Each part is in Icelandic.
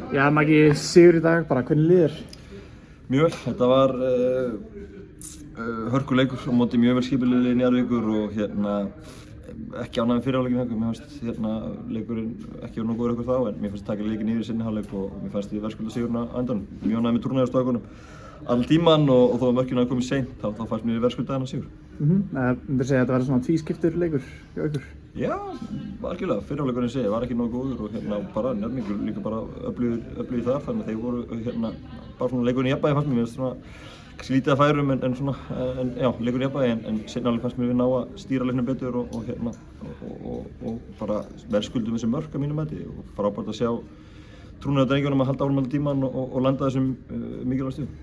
Já, Maggi, sigur í dag, bara hvernig líður? Mjög vel, þetta var hörkuleikur á móti mjög vel skipulegri Njarðvíkur og ekki ánægð með fyrri hálfleikinn hjá okkur. Mér fannst leikurinn ekki verið nógu góður okkur þá en mér fannst taka leikinn yfir í seinni hálfleik og mér fannst við verðskulda sigurinn á endanum. Mjög ánægð með túrnaðarstrákunum allan tíman og þó að mörkin hafi komið seint þá fannst mér við verðskulda þennan sigur. Myndirðu segja að þetta verði svona tvískiptur leikur hjá ykkur? Já, algjörlega. Fyrri hálfleikurinn segi var ekki nógu góður og bara Njarðvíkur líka bara öflugir þar þannig að þeir voru bara svona leikurinn í jafnvægi fannst mér svona kannski lítið að færum en já, leikurinn í jafnvægi en seinni hálfleik fannst mér við ná að stýra leiknum betur og bara verðskuldum þessi mörk að mínu mati og frábært að sjá trúnaðardrengjunum að halda áfram allan tímann og landa þessum mikilvæg stigum.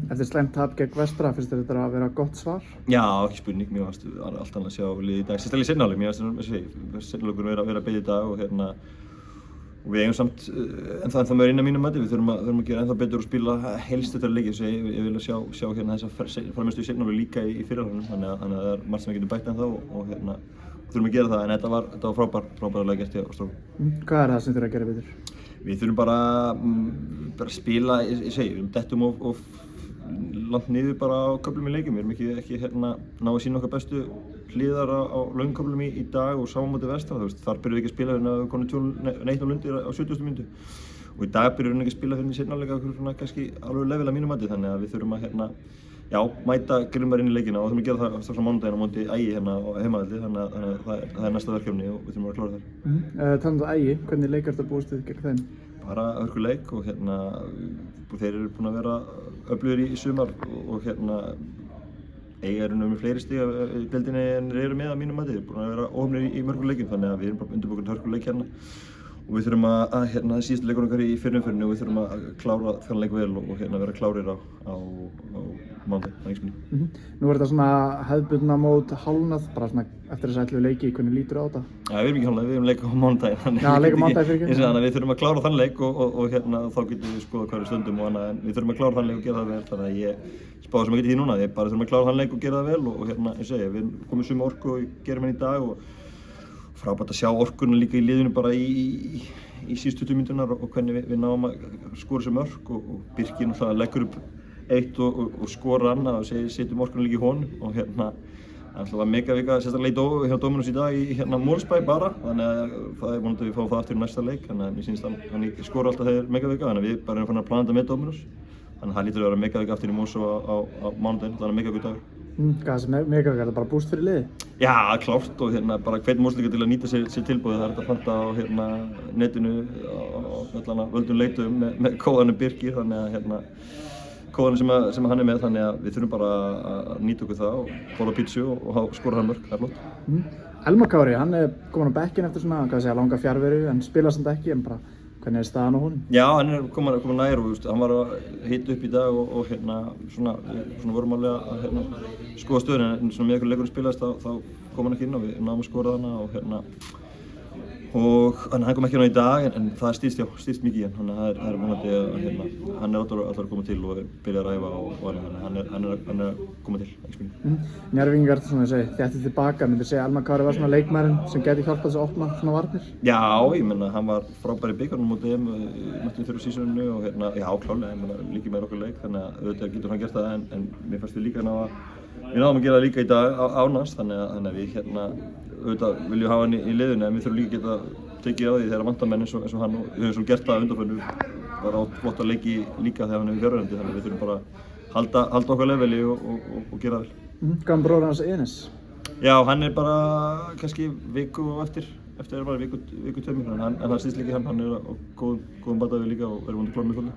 Eftir slæmt tap gegn Vestra, finnst þér þetta að vera gott svar? Já, ekki spurning, mér fannst allt annað að sjá liðið í dag. Sérstaklega í seinni hálfleik, mér fannst seinni hálfleikurinn vera betri í dag og við eigum samt ennþá meira inn að mínum mati. Við þurfum að gera ennþá betur og spila heilsteyttari leiki. Ég vil sjá þessa frammistu í seinni hálfleik líka í fyrri hálfleiknum, þannig að það er margt sem við getum bætt ennþá og þurfum að gera það, en þetta var frábærlega gert hjá strákum. Hvað er það sem þurfa að gera betur? Við þurfum bara að spila, við dettum of langt niður bara á köflum í leikjum. Við erum ekki ná að sína okkar bestu hliðar á löngköflum í dag og saman móti Vestra. Þar byrjum við ekki að spila fyrir að við komum 1-0 undir á 70. mínútu. Og í dag byrjum við ekki að spila fyrir í seinni hálfleik okkur kannski alveg level að mínu mati, þannig að við þurfum að mæta grimmar inn í leikina og þurfum að gera það strax á mánudaginn á móti Ægi á heimavelli, þannig að það er næsta verkefni og við þurfum að klára það. Talandi um Ægi, hvernig leik ertu að búast við gegn þeim? Bara hörkuleik og þeir eru búin að vera öflugir í sumar og eiga með fleiri stig í deildinni en þeir eru með að mínu mati. Þeir eru búin að vera óhefnir í mörgum leikjum, þannig að við erum bara undirbúin hörkuleik og við þurfum að síðustu leikur okkar í fyrri umferðinni og við þurfum að klára þann leik vel og vera klárir á mánudag, það er ekki spurning. Nú er þetta svona hefðbundna mót hálfnað, bara svona eftir þess að ætlu leiki, hvernig lítur á þetta? Já, við erum ekki hálfnað, við erum leik á mánudaginn. Já, leik á mánudaginn fyrir ekki. Þannig að við þurfum að klára þann leik og þá getum við skoða hvað við stöndum og annað, en við þurfum að klára þann leik og gera það vel, þannig að ég spáði sem ekki því núna, við bara þurfum að klára þann leik og gera það vel og við komum suma orku og gerum henni í dag og frábært að sjá orkuna líka í liðinu bara í síðustu 20 mínúturnar og hvernig við náum að skora þessi mörk og Birkir náttúrulega leggur upp eitt og skora annað og setjum orkuna líka í honum og það var megavika sérstaklega hjá Dominus í dag í Mosfellsbæ bara, þannig að það er vonandi að við fáum það aftur í næsta leik, þannig að mér sýnist hann skora alltaf þegar megavika, þannig að við bara erum fann að plana þetta með Dominus, þannig að það lítur að vera megavika aftur í Mosfellsbæ á mánudaginn, þannig að megavika dagur. Hvað er þessi megavika, er það bara búst fyrir liði? Já, klárt og bara hvet Mosfellsbæ til að nýta sér tilboðið, það er þetta að panta á netinu á völdum leitum með kóðanum Birkir, þannig að kóðanum sem hann er með, þannig að við þurfum bara að nýta okkur það og borða pítsu og skora hann mörk, það er flott. Elmar Kári, hann er komin á bekkinn eftir svona, langa fjarveru en spila samt ekki, en bara hvernig er staðan á honum? Já, hann er komin nær og hann var að hita upp í dag og svona vorum alveg að skoða stöðuna, en svona með einhverju leikurinn spilaðist þá kom hann ekki inn og við náðum að skora hana og hann kom ekki inn í dag en það stýrst mikið í hann, þannig að það er vonandi að hann er alltaf að koma til og byrja að ræfa og hann er að koma til, ekki spurning. Njarðvíkingar, svona þið ættu tilbaka, myndir segja að Elmar Kári var svona leikmaðurinn sem gæti hjálpað þess að opna svona varnir? Já, ég menna, hann var frábær í bikarnum móti þeim náttúrulega fyrir sísoninu og já, klálega, ég menna, líka með okkur leik, þannig að auðvitað getur hann gert það en mér fannst við náðum að gera það líka í dag ánast, þannig að við auðvitað viljum hafa hann í liðinu en við þurfum líka að geta tekið á því þegar vantar menn eins og hann og við höfum svo gert það undanförnu bara á flotta leiki líka þegar hann er fjárverandi, þannig að við þurfum bara að halda okkar leveli og gera vel. Hvað bróður hans Enes? Já, hann er bara kannski viku eftir bara viku tveimur en hann stýst líka hann er á góðum bataði líka og er vonandi klár með fullu.